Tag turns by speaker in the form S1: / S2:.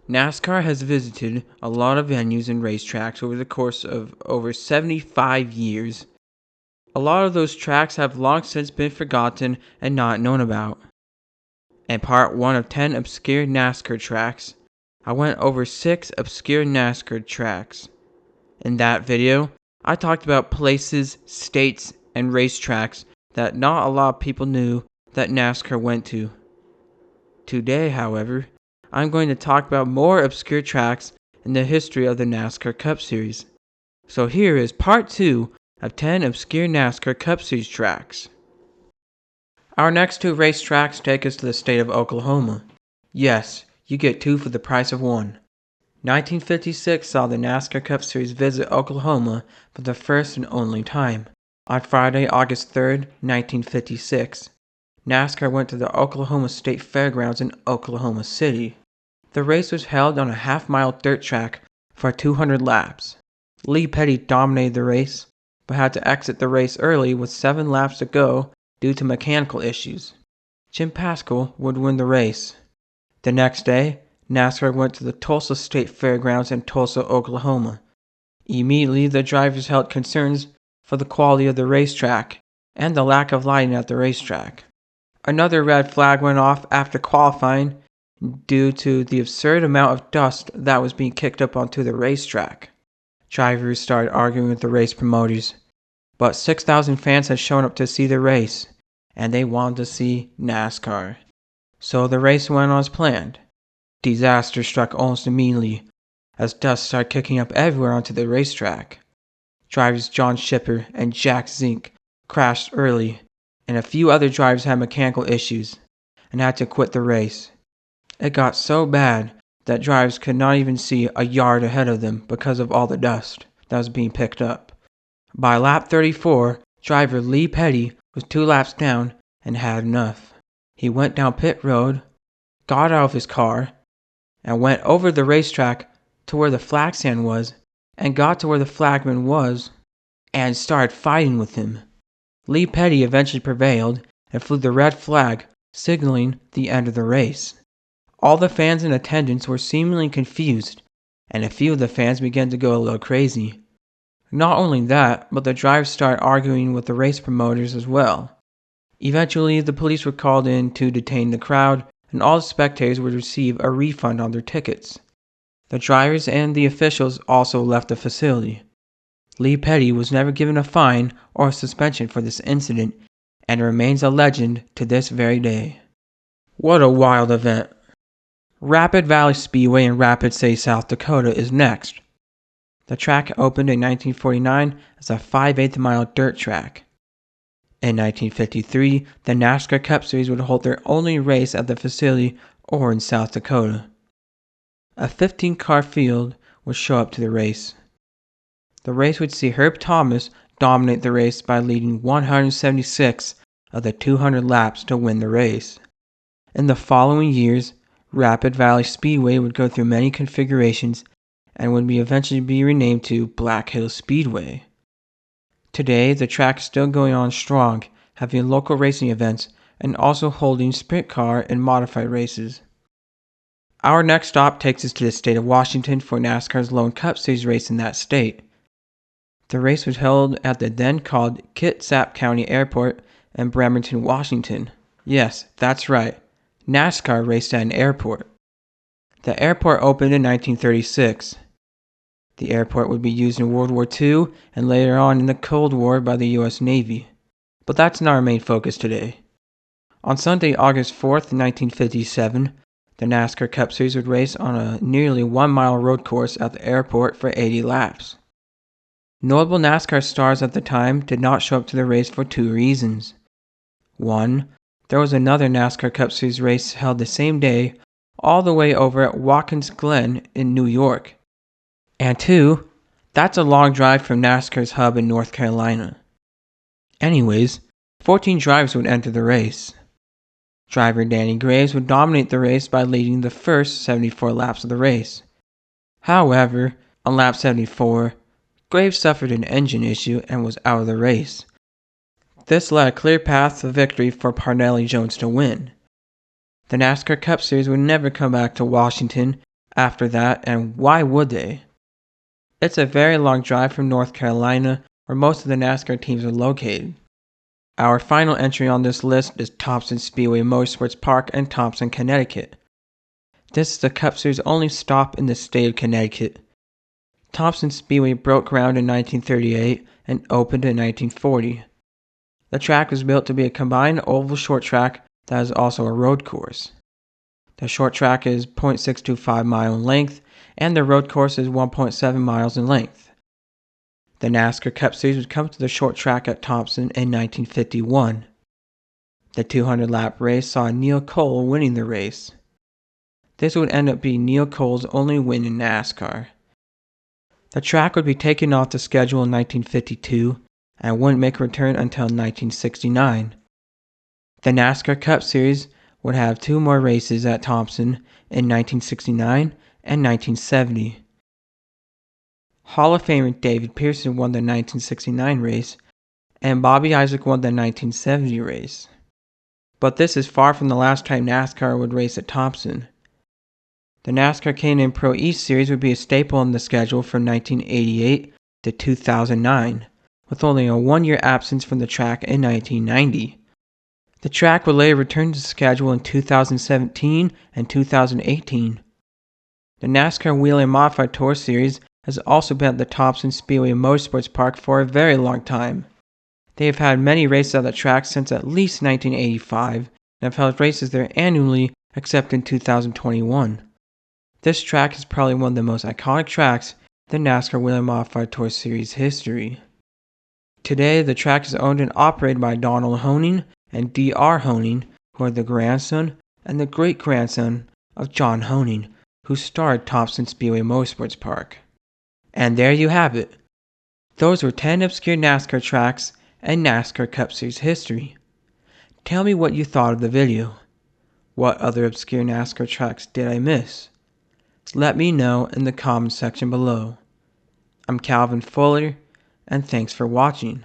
S1: NASCAR has visited a lot of venues and racetracks over the course of over 75 years. A lot of those tracks have long since been forgotten and not known about. In part 1 of 10 obscure NASCAR tracks, I went over 6 obscure NASCAR tracks. In that video, I talked about places, states, and racetracks that not a lot of people knew that NASCAR went to. Today, however, I'm going to talk about more obscure tracks in the history of the NASCAR Cup Series. So here is part 2 of 10 obscure NASCAR Cup Series tracks. Our next 2 racetracks take us to the state of Oklahoma. Yes, you get 2 for the price of 1. 1956 saw the NASCAR Cup Series visit Oklahoma for the first and only time. On Friday, August 3rd, 1956, NASCAR went to the Oklahoma State Fairgrounds in Oklahoma City. The race was held on a half-mile dirt track for 200 laps. Lee Petty dominated the race, but had to exit the race early with 7 laps to go due to mechanical issues. Jim Pascal would win the race. The next day, NASCAR went to the Tulsa State Fairgrounds in Tulsa, Oklahoma. Immediately, the drivers held concerns for the quality of the racetrack and the lack of lighting at the racetrack. Another red flag went off after qualifying due to the absurd amount of dust that was being kicked up onto the racetrack. Drivers started arguing with the race promoters, but 6,000 fans had shown up to see the race, and they wanted to see NASCAR. So the race went on as planned. Disaster struck almost immediately, as dust started kicking up everywhere onto the racetrack. Drivers John Shipper and Jack Zink crashed early, and a few other drivers had mechanical issues and had to quit the race. It got so bad that drivers could not even see a yard ahead of them because of all the dust that was being picked up. By lap 34, driver Lee Petty was 2 laps down and had enough. He went down pit road, got out of his car, and went over the racetrack to where the flag stand was, and got to where the flagman was, and started fighting with him. Lee Petty eventually prevailed and flew the red flag, signaling the end of the race. All the fans in attendance were seemingly confused, and a few of the fans began to go a little crazy. Not only that, but the drivers started arguing with the race promoters as well. Eventually, the police were called in to detain the crowd, and all the spectators would receive a refund on their tickets. The drivers and the officials also left the facility. Lee Petty was never given a fine or a suspension for this incident, and remains a legend to this very day. What a wild event! Rapid Valley Speedway in Rapid City, South Dakota is next. The track opened in 1949 as a 5/8 mile dirt track. In 1953, the NASCAR Cup Series would hold their only race at the facility or in South Dakota. A 15-car field would show up to the race. The race would see Herb Thomas dominate the race by leading 176 of the 200 laps to win the race. In the following years, Rapid Valley Speedway would go through many configurations and would eventually be renamed to Black Hills Speedway. Today, the track is still going on strong, having local racing events and also holding sprint car and modified races. Our next stop takes us to the state of Washington for NASCAR's lone Cup Series race in that state. The race was held at the then called Kitsap County Airport in Bremerton, Washington. Yes, that's right. NASCAR raced at an airport. The airport opened in 1936. The airport would be used in World War II and later on in the Cold War by the U.S. Navy. But that's not our main focus today. On Sunday, August 4th, 1957, the NASCAR Cup Series would race on a nearly 1-mile road course at the airport for 80 laps. Notable NASCAR stars at the time did not show up to the race for 2 reasons. 1. There was another NASCAR Cup Series race held the same day all the way over at Watkins Glen in New York. And 2, that's a long drive from NASCAR's hub in North Carolina. Anyways, 14 drivers would enter the race. Driver Danny Graves would dominate the race by leading the first 74 laps of the race. However, on lap 74, Graves suffered an engine issue and was out of the race. This led a clear path to victory for Parnelli Jones to win. The NASCAR Cup Series would never come back to Washington after that, and why would they? It's a very long drive from North Carolina, where most of the NASCAR teams are located. Our final entry on this list is Thompson Speedway Motorsports Park in Thompson, Connecticut. This is the Cup Series' only stop in the state of Connecticut. Thompson Speedway broke ground in 1938 and opened in 1940. The track was built to be a combined oval short track that is also a road course. The short track is 0.625 mile in length, and the road course is 1.7 miles in length. The NASCAR Cup Series would come to the short track at Thompson in 1951. The 200-lap race saw Neil Cole winning the race. This would end up being Neil Cole's only win in NASCAR. The track would be taken off the schedule in 1952 and wouldn't make a return until 1969. The NASCAR Cup Series would have two more races at Thompson in 1969 and 1970. Hall of Famer David Pearson won the 1969 race, and Bobby Isaac won the 1970 race. But this is far from the last time NASCAR would race at Thompson. The NASCAR K&N Pro East Series would be a staple in the schedule from 1988 to 2009, with only a one-year absence from the track in 1990. The track would later return to the schedule in 2017 and 2018. The NASCAR Wheel and Modified Tour Series has also been at the Thompson Speedway Motorsports Park for a very long time. They have had many races at the track since at least 1985 and have held races there annually except in 2021. This track is probably one of the most iconic tracks in the NASCAR Wheel and Modified Tour Series history. Today, the track is owned and operated by Donald Honing and D.R. Honing, who are the grandson and the great-grandson of John Honing, who started Thompson Speedway Motorsports Park. And there you have it. Those were 10 obscure NASCAR tracks and NASCAR Cup Series history. Tell me what you thought of the video. What other obscure NASCAR tracks did I miss? Let me know in the comments section below. I'm Calvin Fuller, and thanks for watching.